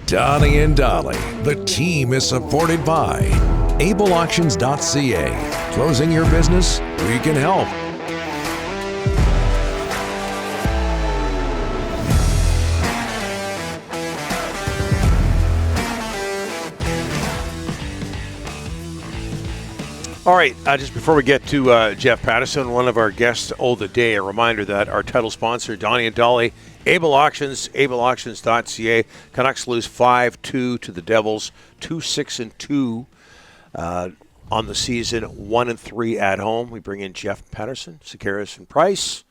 Donnie and Dolly. The team is supported by ableauctions.ca. Closing your business? We can help. All right, just before we get to Jeff Paterson, one of our guests of the day, a reminder that our title sponsor, Donnie and Dolly, Able Auctions, ableauctions.ca. Canucks lose 5-2 to the Devils, 2-6-2 on the season, 1-3 at home. We bring in Jeff Paterson, Sekeres and Price,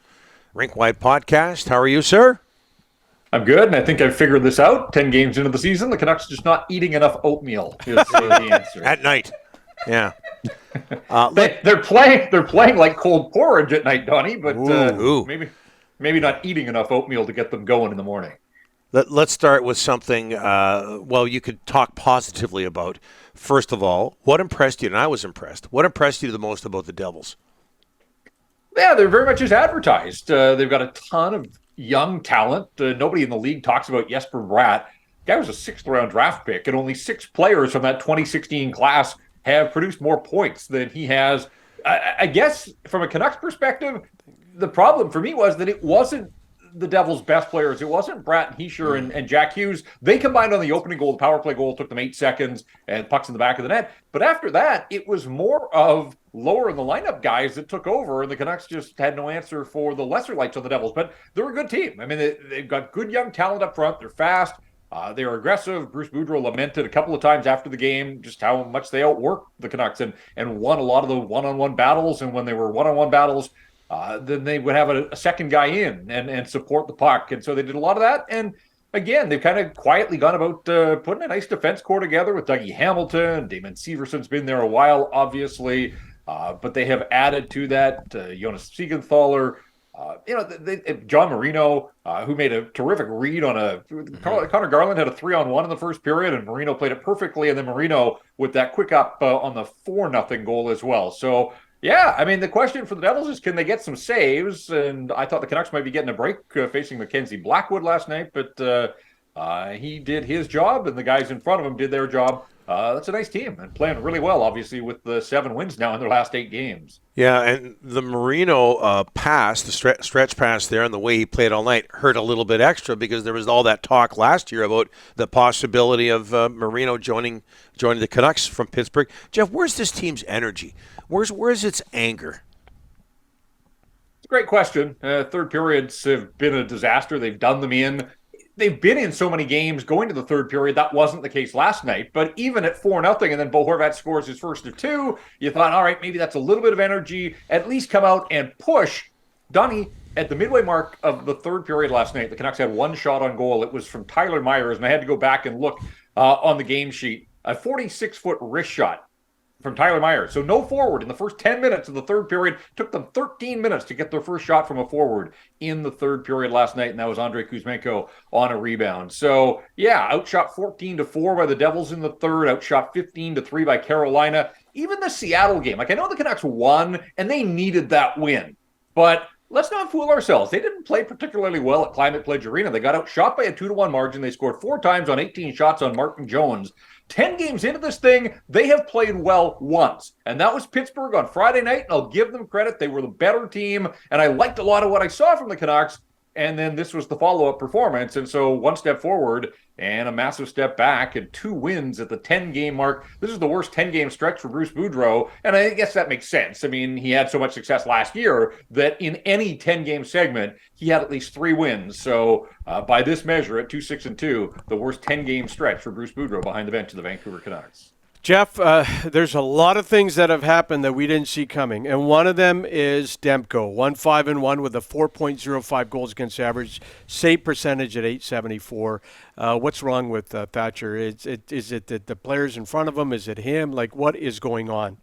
Rink Wide Podcast. How are you, sir? I'm good, and I think I've figured this out. 10 games into the season, the Canucks are just not eating enough oatmeal is the answer. At night, yeah. They're playing like cold porridge at night, Donnie, but maybe not eating enough oatmeal to get them going in the morning. Let's start with something, you could talk positively about. First of all, what impressed you? And I was impressed. What impressed you the most about the Devils? Yeah, they're very much as advertised. They've got a ton of young talent. Nobody in the league talks about Jesper Bratt. Guy was a sixth-round draft pick, and only 6 players from that 2016 class have produced more points than he has. I guess from a Canucks perspective, the problem for me was that it wasn't the Devils' best players. It wasn't Bratt and Heischer and Jack Hughes. They combined on the opening goal. The power play goal took them 8 seconds and pucks in the back of the net. But after that, it was more of lower in the lineup guys that took over, and the Canucks just had no answer for the lesser lights on the Devils. But they're a good team. I mean, they've got good young talent up front. They're fast. They were aggressive. Bruce Boudreau lamented a couple of times after the game just how much they outworked the Canucks and won a lot of the one-on-one battles. And when they were one-on-one battles, then they would have a second guy in and support the puck. And so they did a lot of that. And again, they've kind of quietly gone about putting a nice defense core together with Dougie Hamilton. Damon Severson's been there a while, obviously. But they have added to that Jonas Siegenthaler. John Marino, who made a terrific read on Connor Garland had a 3-on-1 in the first period, and Marino played it perfectly. And then Marino with that quick up on the 4-0 goal as well. So, yeah, I mean, the question for the Devils is, can they get some saves? And I thought the Canucks might be getting a break facing Mackenzie Blackwood last night, but he did his job, and the guys in front of him did their job. That's a nice team and playing really well, obviously, with the 7 wins now in their last 8 games. Yeah, and the Marino pass, the stretch pass there, and the way he played all night hurt a little bit extra because there was all that talk last year about the possibility of Marino joining the Canucks from Pittsburgh. Jeff, where's this team's energy? Where's its anger? It's a great question. Third periods have been a disaster. They've done them in. They've been in so many games going to the third period. That wasn't the case last night. But even at 4-0, and then Bo Horvat scores his first of 2, you thought, all right, maybe that's a little bit of energy. At least come out and push. Donnie, at the midway mark of the third period last night, the Canucks had 1 shot on goal. It was from Tyler Myers, and I had to go back and look on the game sheet. A 46-foot wrist shot from Tyler Myers. So no forward in the first 10 minutes of the third period. Took them 13 minutes to get their first shot from a forward in the third period last night, and that was Andrei Kuzmenko on a rebound. So, yeah, outshot 14-4 by the Devils in the third, outshot 15-3 by Carolina. Even the Seattle game, I know the Canucks won, and they needed that win. But let's not fool ourselves. They didn't play particularly well at Climate Pledge Arena. They got outshot by a 2-1 margin. They scored 4 times on 18 shots on Martin Jones. 10 games into this thing, they have played well once. And that was Pittsburgh on Friday night, and I'll give them credit. They were the better team, and I liked a lot of what I saw from the Canucks. And then this was the follow-up performance. And so 1 step forward and a massive step back and 2 wins at the 10-game mark. This is the worst 10-game stretch for Bruce Boudreau. And I guess that makes sense. I mean, he had so much success last year that in any 10-game segment, he had at least 3 wins. So by this measure, at 2-6-2, the worst 10-game stretch for Bruce Boudreau behind the bench of the Vancouver Canucks. Jeff, there's a lot of things that have happened that we didn't see coming, and one of them is Demko, 1-5-1 with a 4.05 goals against average, save percentage at .874. What's wrong with Thatcher? Is it that the players in front of him? Is it him? Like, what is going on?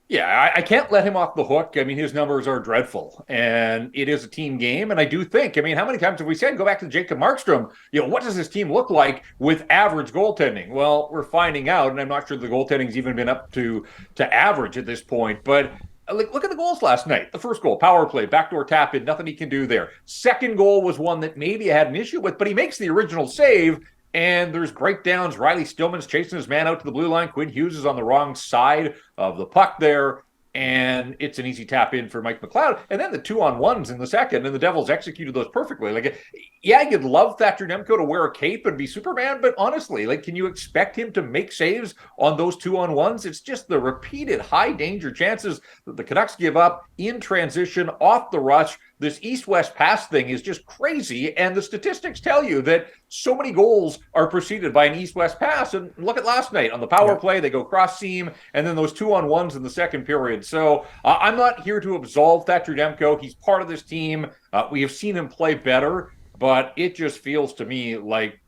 Yeah, I can't let him off the hook. I mean, his numbers are dreadful, and it is a team game. And I do think, I mean, how many times have we said, go back to Jacob Markstrom, what does this team look like with average goaltending? Well, we're finding out, and I'm not sure the goaltending's even been up to average at this point. But look at the goals last night. The first goal, power play, backdoor tap in, nothing he can do there. Second goal was one that maybe I had an issue with, but he makes the original save. and there's breakdowns. Riley Stillman's chasing his man out to the blue line. Quinn Hughes is on the wrong side of the puck there, and it's an easy tap in for Mike McLeod. And then the 2-on-1s in the second, and the Devils executed those perfectly. Like, yeah, you'd love Thatcher Demko to wear a cape and be Superman, but honestly, like, can you expect him to make saves on those 2-on-1s? It's just the repeated high danger chances that the Canucks give up in transition, off the rush. This east-west pass thing is just crazy, and the statistics tell you that so many goals are preceded by an east-west pass. And look at last night on the power play, they go cross-seam, and then those 2-on-1s in the second period. So I'm not here to absolve Thatcher Demko. He's part of this team. We have seen him play better, but it just feels to me like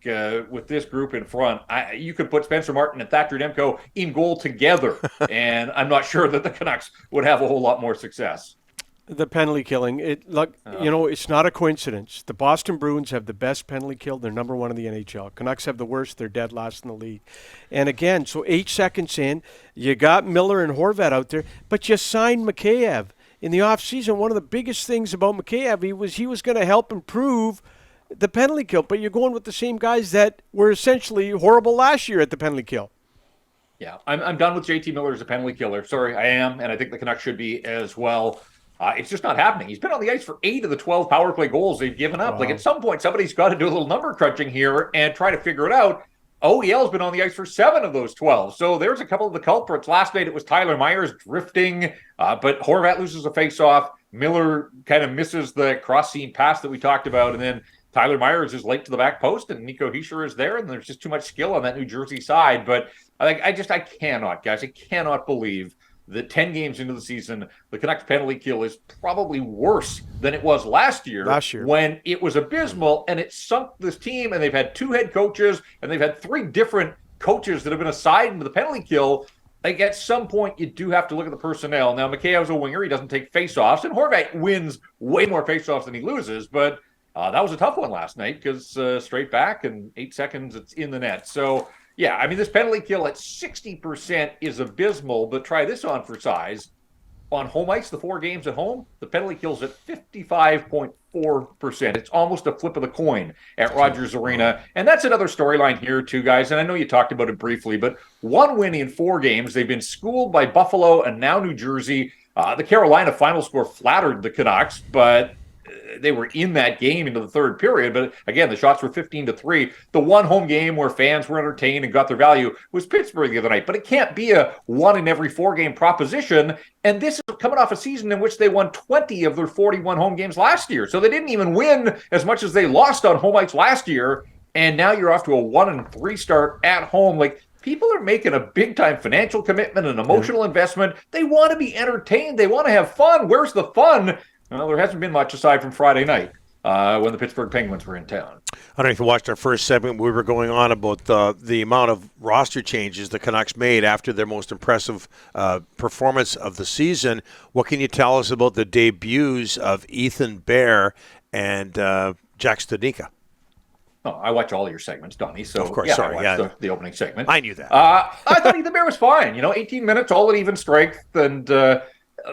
with this group in front, you could put Spencer Martin and Thatcher Demko in goal together, and I'm not sure that the Canucks would have a whole lot more success. The penalty killing, it's not a coincidence. The Boston Bruins have the best penalty kill. They're number one in the NHL. Canucks have the worst. They're dead last in the league. And again, so 8 seconds in, you got Miller and Horvat out there, but you signed Mikheyev. In the offseason, one of the biggest things about Mikheyev, he was going to help improve the penalty kill, but you're going with the same guys that were essentially horrible last year at the penalty kill. Yeah, I'm done with JT Miller as a penalty killer. Sorry, I am, and I think the Canucks should be as well. It's just not happening. He's been on the ice for 8 of the 12 power play goals they've given up. Wow. Like, at some point, somebody's got to do a little number crunching here and try to figure it out. OEL's been on the ice for 7 of those 12. So there's a couple of the culprits. Last night, it was Tyler Myers drifting, but Horvat loses a face-off. Miller kind of misses the cross-seam pass that we talked about, and then Tyler Myers is late to the back post, and Nico Hischier is there, and there's just too much skill on that New Jersey side. But I cannot believe that 10 games into the season, the Canucks penalty kill is probably worse than it was last year when it was abysmal, and it sunk this team, and they've had 2 head coaches, and they've had 3 different coaches that have been assigned into the penalty kill. Like, at some point, you do have to look at the personnel. Now, Mikheyev's a winger. He doesn't take faceoffs, and Horvat wins way more faceoffs than he loses, but that was a tough one last night because straight back and 8 seconds, it's in the net. So, yeah, I mean, this penalty kill at 60% is abysmal, but try this on for size. On home ice, the 4 games at home, the penalty kill's at 55.4%. It's almost a flip of the coin at Rogers Arena. And that's another storyline here, too, guys. And I know you talked about it briefly, but 1 win in 4 games. They've been schooled by Buffalo and now New Jersey. The Carolina final score flattered the Canucks, but they were in that game into the third period. But again, the shots were 15-3. The one home game where fans were entertained and got their value was Pittsburgh the other night. But it can't be a 1 in every 4 game proposition. And this is coming off a season in which they won 20 of their 41 home games last year. So they didn't even win as much as they lost on home ice last year. And now you're off to a 1-3 start at home. Like, people are making a big-time financial commitment and emotional investment. They want to be entertained. They want to have fun. Where's the fun? Well, there hasn't been much aside from Friday night when the Pittsburgh Penguins were in town. I don't know if you watched our first segment. We were going on about the amount of roster changes the Canucks made after their most impressive performance of the season. What can you tell us about the debuts of Ethan Bear and Jack Studnicka? Oh, I watch all your segments, Donnie. So, of course, yeah, sorry, I watched the opening segment. I knew that. I thought Ethan Bear was fine. 18 minutes, all at even strength, and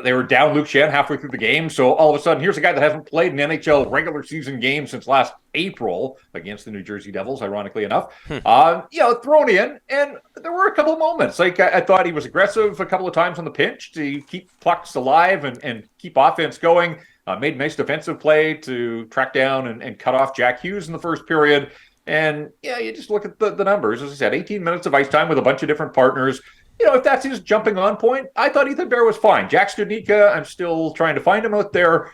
they were down Luke Shen halfway through the game. So all of a sudden, here's a guy that hasn't played an NHL regular season game since last April against the New Jersey Devils, ironically enough. Thrown in, and there were a couple of moments. Like, I thought he was aggressive a couple of times on the pinch to keep pucks alive and keep offense going. Made a nice defensive play to track down and cut off Jack Hughes in the first period. And, you just look at the numbers. As I said, 18 minutes of ice time with a bunch of different partners. If that's his jumping on point, I thought Ethan Bear was fine. Jack Studnicka, I'm still trying to find him out there.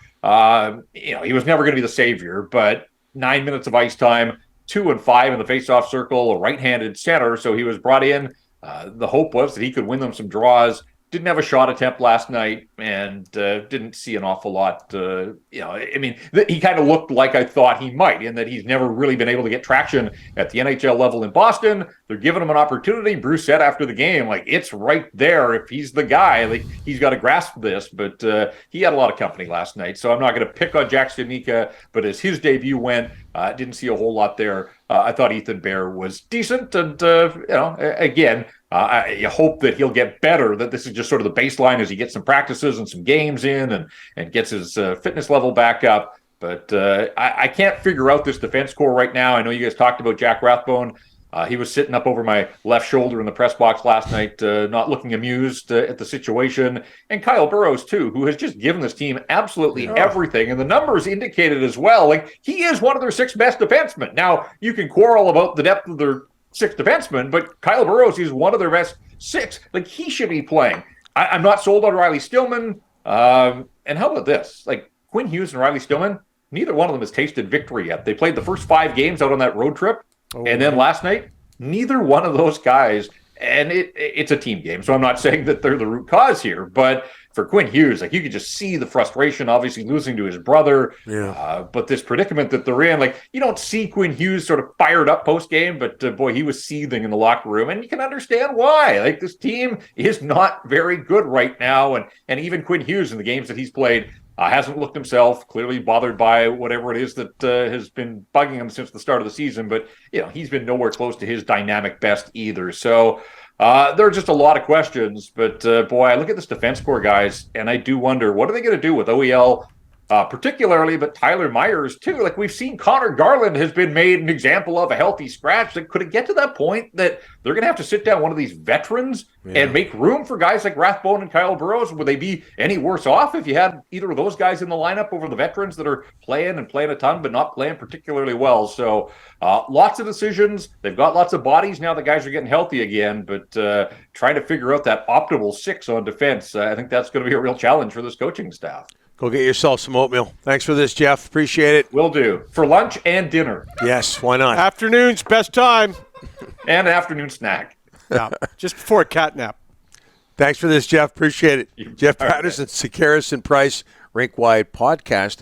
He was never going to be the savior, but 9 minutes of ice time, 2 and 5 in the faceoff circle, a right-handed center. So he was brought in. The hope was that he could win them some draws. Didn't have a shot attempt last night and didn't see an awful lot. He kind of looked like I thought he might, in that he's never really been able to get traction at the NHL level in Boston. They're giving him an opportunity. Bruce said after the game, it's right there. If he's the guy, he's got to grasp this. But he had a lot of company last night, so I'm not going to pick on Jack Studnicka. But as his debut went, didn't see a whole lot there. I thought Ethan Bear was decent, and again. You hope that he'll get better, that this is just sort of the baseline as he gets some practices and some games in and gets his fitness level back up. But I can't figure out this defense core right now. I know you guys talked about Jack Rathbone. He was sitting up over my left shoulder in the press box last night, not looking amused at the situation. And Kyle Burrows, too, who has just given this team absolutely everything. And the numbers indicated as well, like, he is one of their 6 best defensemen. Now, you can quarrel about the depth of their 6 defensemen, but Kyle Burrows is one of their best 6. Like, he should be playing. I'm not sold on Riley Stillman. And how about this? Like, Quinn Hughes and Riley Stillman, neither one of them has tasted victory yet. They played the first 5 games out on that road trip. And then last night, neither one of those guys, and it's a team game, so I'm not saying that they're the root cause here, but for Quinn Hughes, like, you could just see the frustration, obviously losing to his brother, but this predicament that they're in, like, you don't see Quinn Hughes sort of fired up post-game, but boy, he was seething in the locker room, and you can understand why. Like, this team is not very good right now, and even Quinn Hughes in the games that he's played hasn't looked himself, clearly bothered by whatever it is that has been bugging him since the start of the season. But, he's been nowhere close to his dynamic best either. So there are just a lot of questions. But, boy, I look at this defense corps, guys, and I do wonder, what are they going to do with OEL particularly, but Tyler Myers too? Like, we've seen Connor Garland has been made an example of a healthy scratch. Like, could it get to that point that they're going to have to sit down one of these veterans and make room for guys like Rathbone and Kyle Burrows? Would they be any worse off if you had either of those guys in the lineup over the veterans that are playing a ton, but not playing particularly well? So lots of decisions. They've got lots of bodies now. The guys are getting healthy again, but trying to figure out that optimal 6 on defense, I think that's going to be a real challenge for this coaching staff. Go get yourself some oatmeal. Thanks for this, Jeff. Appreciate it. Will do. For lunch and dinner. Yes, why not? Afternoon's best time. And an afternoon snack. Yeah, just before a cat nap. Thanks for this, Jeff. Appreciate it. Jeff Paterson, Sekeres and Price, Rink Wide Podcast.